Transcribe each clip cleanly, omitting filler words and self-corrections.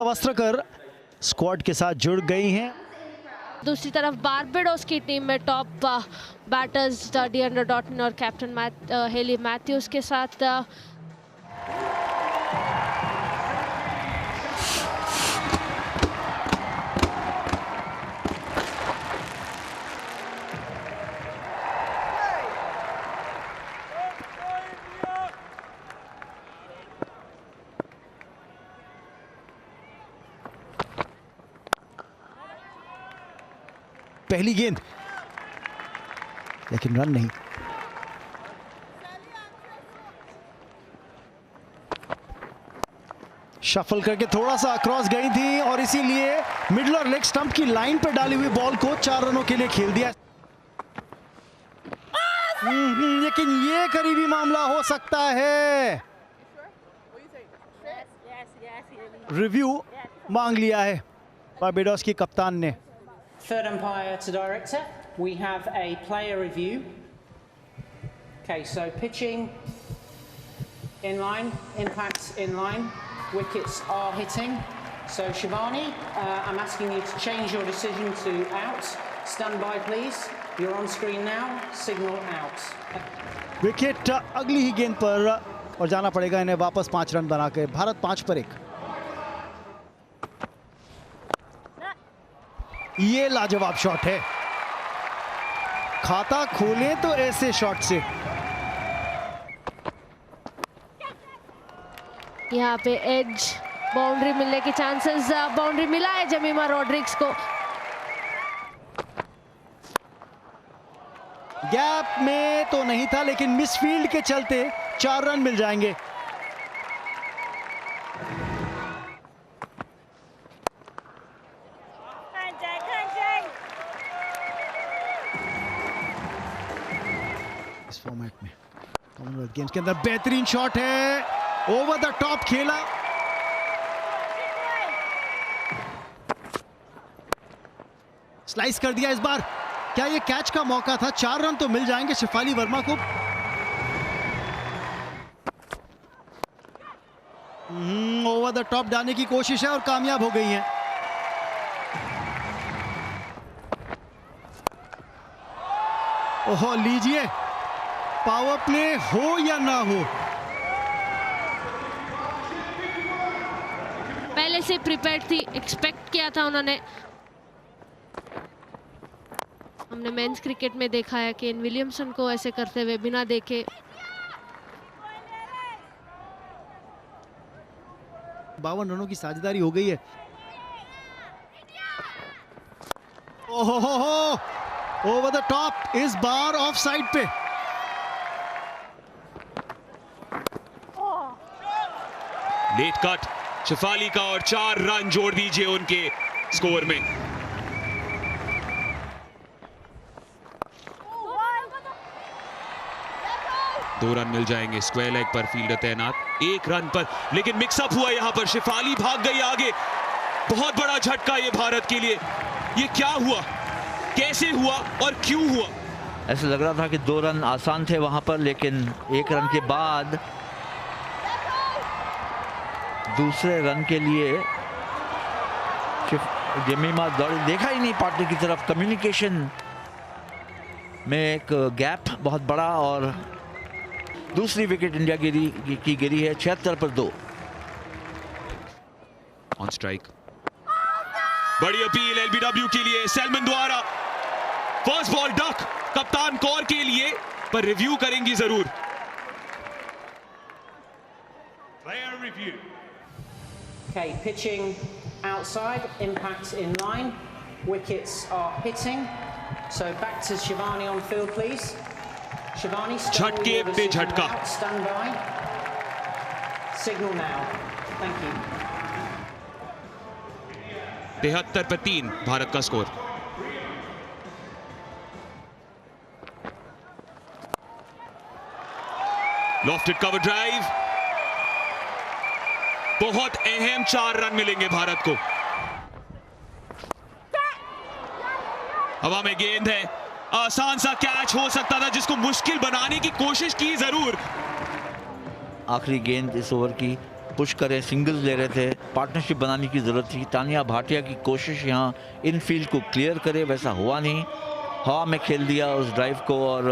Vastrakar squad के साथ जुड़ गई हैं। दूसरी तरफ बारबाडोस की टीम में टॉप बैटर्स डिएंड्रे डॉटन और कैप्टन हेली मैथ्यूज के साथ पहली गेंद, लेकिन रन नहीं। शफल करके थोड़ा सा अक्रॉस गई थी और इसीलिए मिडल और लेग स्टंप की लाइन पर डाली हुई बॉल को 4 रनों के लिए खेल दिया। लेकिन ये करीबी मामला हो सकता है। रिव्यू मांग लिया है बारबाडोस की कप्तान ने। Third umpire to director, we have a player review. Okay, so pitching in line, impacts in line, wickets are hitting. So Shivani, I'm asking you to change your decision to out. Stand by please. You're on screen now. Signal out. Wicket अगली ही गेंद पर और जाना पड़ेगा इन्हें वापस 5 run बनाकर। भारत 5 पर 1। ये लाजवाब शॉट है। खाता खोले तो ऐसे शॉट से। यहाँ पे एज बाउंड्री मिलने के चांसेस, बाउंड्री मिला है जमीमा रॉड्रिग्स को। गैप में तो नहीं था, लेकिन मिसफील्ड के चलते 4 रन मिल जाएंगे। इस फॉर्मेट में कॉमनवेल्थ गेम्स के अंदर बेहतरीन शॉट है, ओवर द टॉप खेला। स्लाइस कर दिया इस बार। क्या ये कैच का मौका था? 4 रन तो मिल जाएंगे शेफाली वर्मा को। ओवर द टॉप डालने की कोशिश है और कामयाब हो गई है। ओहो, लीजिए, पावर प्ले हो या ना हो, पहले से प्रिपेयर्ड थी, एक्सपेक्ट किया था उन्होंने। हमने मेंस क्रिकेट में देखा है कि केन विलियमसन को ऐसे करते हुए बिना देखे। 52 रनों की साझेदारी हो गई है। ओहो, ओवर द टॉप, इस बार ऑफ साइड पे। नेट कट शेफाली का और 4 रन जोड़ दीजिए उनके स्कोर में। दो रन मिल जाएंगे। स्क्वायर लेग पर फील्डर तैनात 1 रन पर, लेकिन मिक्सअप हुआ यहां पर। शेफाली भाग गई आगे। बहुत बड़ा झटका ये भारत के लिए। ये क्या हुआ, कैसे हुआ और क्यों हुआ? ऐसा लग रहा था कि 2 रन आसान थे वहां पर, लेकिन 1 रन के बाद दूसरे रन के लिए जमीमा दौड़ी, देखा ही नहीं पार्टनर की तरफ। कम्युनिकेशन में एक गैप बहुत बड़ा और दूसरी विकेट इंडिया की गिरी है 76 पर 2। ऑन स्ट्राइक, बड़ी अपील एलबीडब्ल्यू के लिए सैलमन द्वारा। फर्स्ट बॉल डक कप्तान कौर के लिए, पर रिव्यू करेंगी जरूर। Player review. Okay, pitching outside, impacts in line, wickets are hitting. So back to Shivani on field, please. Shivani, झटके पे झटका। Stand by. Signal now. Thank you. 73 पर 3 भारत का स्कोर। लॉफ्टेड कवर ड्राइव, बहुत अहम 4 रन मिलेंगे भारत को। हवा में गेंद है, आसान सा कैच हो सकता था जिसको मुश्किल बनाने की कोशिश की जरूर। आखिरी गेंद इस ओवर की पुश करें, सिंगल्स ले रहे थे, पार्टनरशिप बनाने की ज़रूरत थी। तानिया भाटिया की कोशिश यहाँ इनफील्ड को क्लियर करे, वैसा हुआ नहीं, हवा में खेल दिया उस ड्राइव को, और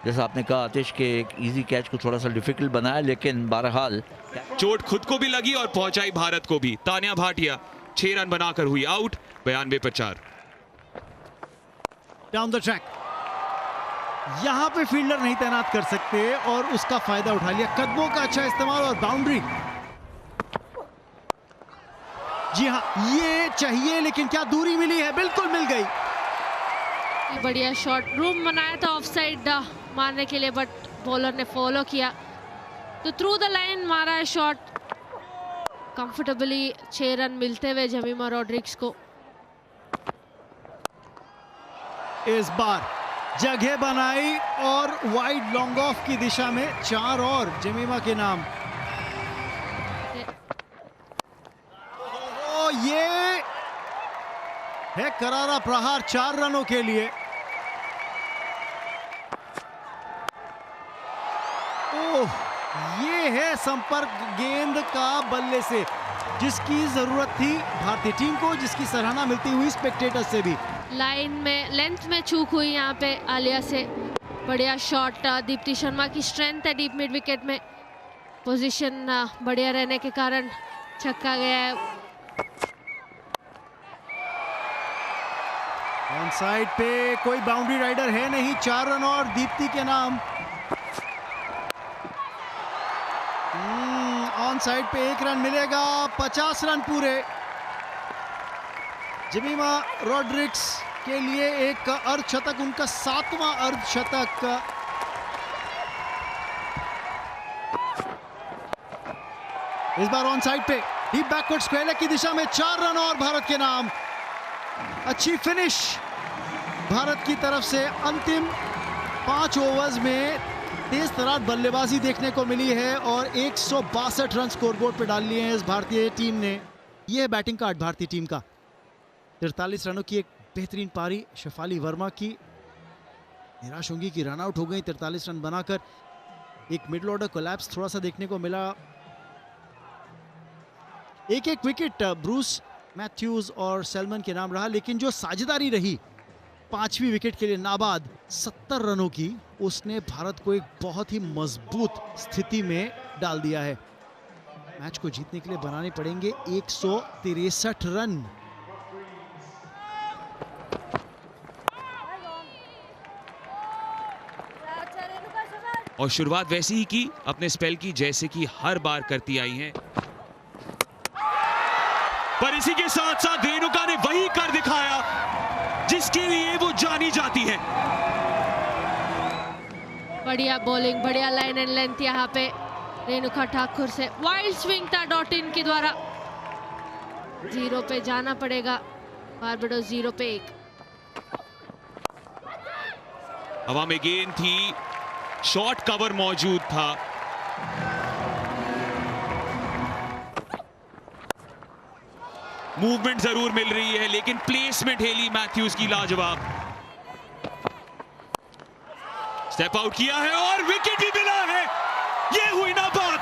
जैसा आपने कहा आतिश के एक इजी कैच को थोड़ा सा डिफिकल्ट बनाया, लेकिन बहरहाल चोट खुद को भी लगी और पहुंचाई भारत को भी। तानिया भाटिया 6 रन बनाकर हुई आउट, 92 पर 4। डाउन द ट्रैक, यहां पे फील्डर नहीं तैनात कर सकते और उसका फायदा उठा लिया। कदमों का अच्छा इस्तेमाल और बाउंड्री। जी हां, ये चाहिए, लेकिन क्या दूरी मिली है? बिल्कुल मिल गई। बढ़िया शॉट, रूम बनाया था ऑफसाइड मारने के लिए, बट बॉलर ने फॉलो किया तो थ्रू द लाइन मारा है शॉट। कंफर्टेबली 6 रन मिलते हुए जमीमा रॉड्रिग्स को। इस बार जगह बनाई और वाइड लॉन्ग ऑफ की दिशा में 4 और जमीमा के नाम। ओ, ये है करारा प्रहार 4 रनों के लिए। ओह, ये है संपर्क गेंद का बल्ले से, जिसकी जरूरत थी भारतीय टीम को, जिसकी सराहना मिलती हुई स्पेक्टेटर से भी। लाइन में लेंथ में चूक हुई यहाँ पे आलिया से। बढ़िया शॉट, दीप्ति शर्मा की स्ट्रेंथ है डीप मिड विकेट में, पोजीशन बढ़िया रहने के कारण छक्का गया है। ऑन साइड पे कोई बाउंड्री राइडर है नहीं, 4 रन और दीप्ति के नाम। ऑन साइड पे 1 रन मिलेगा, 50 रन पूरे। जमीमा रॉड्रिग्स के लिए एक अर्धशतक, उनका 7वां अर्धशतक। इस बार ऑन साइड पे डीप बैकवर्ड स्क्वायर लेग की दिशा में 4 रन और भारत के नाम। अच्छी फिनिश भारत की तरफ से। अंतिम 5 ओवर्स में तेज तरार बल्लेबाजी देखने को मिली है और 162 रन स्कोरबोर्ड पे डाल लिए हैं इस भारतीय टीम ने। यह है बैटिंग कार्ड भारतीय टीम का। 43 रनों की एक बेहतरीन पारी शेफाली वर्मा की। निराश होंगी कि रन आउट हो गई 43 रन बनाकर। एक मिडल ऑर्डर कोलैप्स थोड़ा सा देखने को मिला। एक विकेट ब्रूस मैथ्यूज और सेल्मन के नाम रहा, लेकिन जो साझेदारी रही 5वीं विकेट के लिए नाबाद 70 रनों की, उसने भारत को एक बहुत ही मजबूत स्थिति में डाल दिया है। मैच को जीतने के लिए बनाने पड़ेंगे 163 रन। और शुरुआत वैसी ही की अपने स्पेल की जैसे कि हर बार करती आई हैं। पर इसी के साथ साथ रेणुका ने वही कर दिखाया जिसके लिए वो जानी जाती है। बढ़िया बॉलिंग, बढ़िया लाइन एंड लेंथ यहाँ पे रेणुका ठाकुर से। वाइल्ड स्विंग था डॉटिन के द्वारा। 0 पे जाना पड़ेगा, बारबाडोस 0 पे 1। हवा में गेंद थी, शॉर्ट कवर मौजूद था। मूवमेंट जरूर मिल रही है, लेकिन प्लेसमेंट हेली मैथ्यूज की लाजवाब। स्टेप आउट किया है और विकेट भी मिला है। ये हुई ना बात।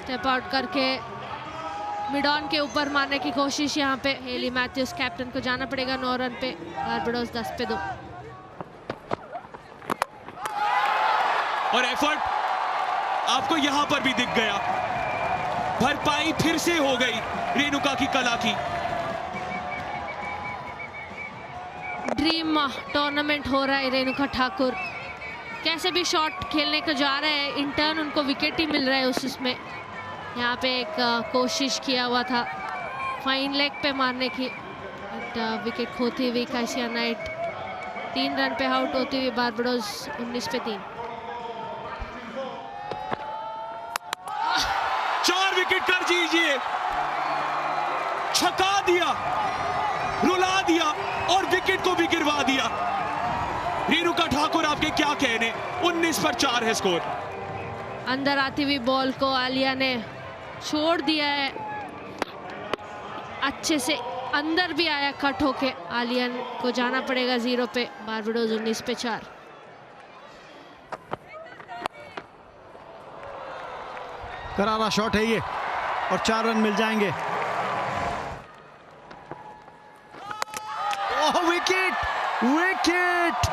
स्टेप आउट करके मिड ऑन के ऊपर मारने की कोशिश यहाँ पे हेली मैथ्यूज। कैप्टन को जाना पड़ेगा 9 रन पे, बारबाडोस 10 पे 2। और एफर्ट आपको यहां पर भी दिख गया। भरपाई फिर से हो गई रेणुका की कला की। ड्रीम टूर्नामेंट हो रहा है रेणुका ठाकुर। कैसे भी शॉट खेलने को जा रहे हैं, इंटर्न उनको विकेट ही मिल रहा है उसमें। यहाँ पे एक कोशिश किया हुआ था फाइन लेग पे मारने की, विकेट खोती हुई काशिया नाइट 3 रन पे आउट होती हुई बारबाडोस 19 पे 3। 4 विकेट कर दीजिए, छका दिया, रुला दिया और विकेट को भी गिरवा दिया। रेणुका ठाकुर आपके क्या कहने। 19 पर 4 है स्कोर। अंदर आती हुई बॉल को आलिया ने छोड़ दिया है, अच्छे से अंदर भी आया कट होके। आलिया को जाना पड़ेगा 0 पे, बारबाडोस 19 पे 4। करारा शॉट है ये और 4 रन मिल जाएंगे। ओह विकेट, विकेट!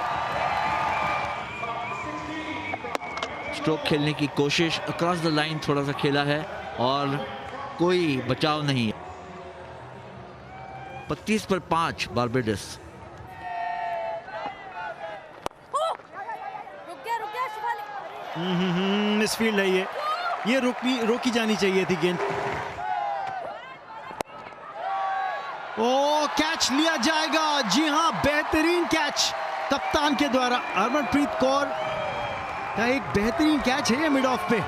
स्ट्रोक खेलने की कोशिश, अक्रॉस द लाइन थोड़ा सा खेला है और कोई बचाव नहीं। 32 पर 5 बारबेडस। मिसफील्ड है ये रोकी जानी चाहिए थी गेंद। ओ कैच लिया जाएगा। जी हां, बेहतरीन कैच कप्तान के द्वारा। हरमनप्रीत कौर का एक बेहतरीन कैच है ये मिड ऑफ पे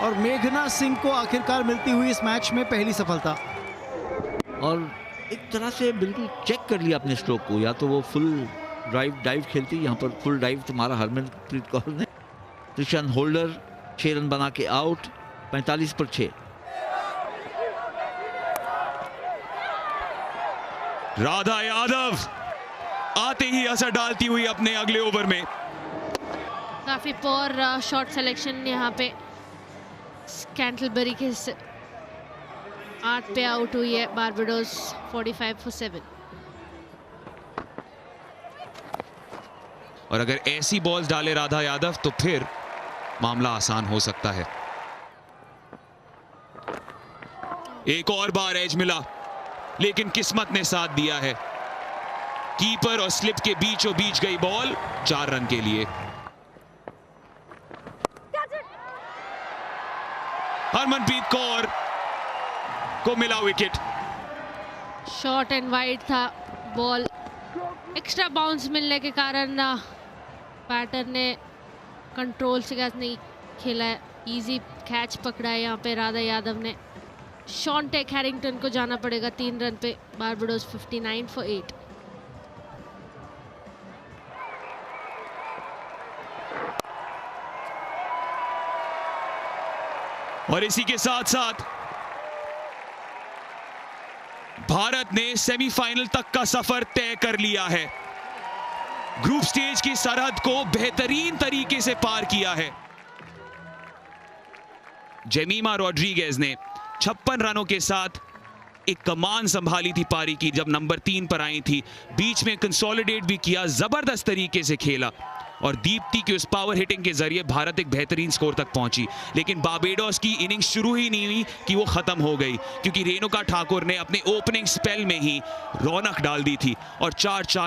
और मेघना सिंह को आखिरकार मिलती हुई इस मैच में पहली सफलता। और एक तरह से बिल्कुल चेक कर लिया अपने स्ट्रोक को, या तो वो फुल डाइव खेलती, यहाँ पर फुल डाइव तुम्हारा हरमनप्रीत कौर ने। त्रिशन होल्डर 6 रन बना के आउट, 45 पर 6। राधा यादव आते ही असर डालती हुई अपने अगले ओवर में। काफी पोर शॉट सिलेक्शन यहाँ पे कैंटलबरी के 8 पे आउट हुई है बारबाडोस 45 for 7। और अगर ऐसी बॉल्स डाले राधा यादव तो फिर मामला आसान हो सकता है। एक और बार एज मिला लेकिन किस्मत ने साथ दिया है। कीपर और स्लिप के बीचों बीच गई बॉल 4 रन के लिए। हरमनप्रीत कौर को मिला विकेट। शॉर्ट एंड वाइड था बॉल, एक्स्ट्रा बाउंस मिलने के कारण बैटर ने कंट्रोल से कैच नहीं खेला है। इजी कैच पकड़ा है यहाँ पे राधा यादव ने। शॉन टेक हैरिंगटन को जाना पड़ेगा 3 रन पे। Barbados 59 for 8। और इसी के साथ साथ भारत ने सेमीफाइनल तक का सफर तय कर लिया है। ग्रुप स्टेज की सरहद को बेहतरीन तरीके से पार किया है। जेमिमा रोड्रिगेज ने 56 रनों के साथ एक कमान संभाली थी पारी की जब नंबर 3 पर आई थी। बीच में कंसोलिडेट भी किया, जबरदस्त तरीके से खेला और दीप्ति की उस पावर हिटिंग के जरिए भारत एक बेहतरीन स्कोर तक पहुंची। लेकिन बारबाडोस की इनिंग्स शुरू ही नहीं हुई कि वो खत्म हो गई, क्योंकि रेणुका ठाकुर ने अपने ओपनिंग स्पेल में ही रौनक डाल दी थी और 4-4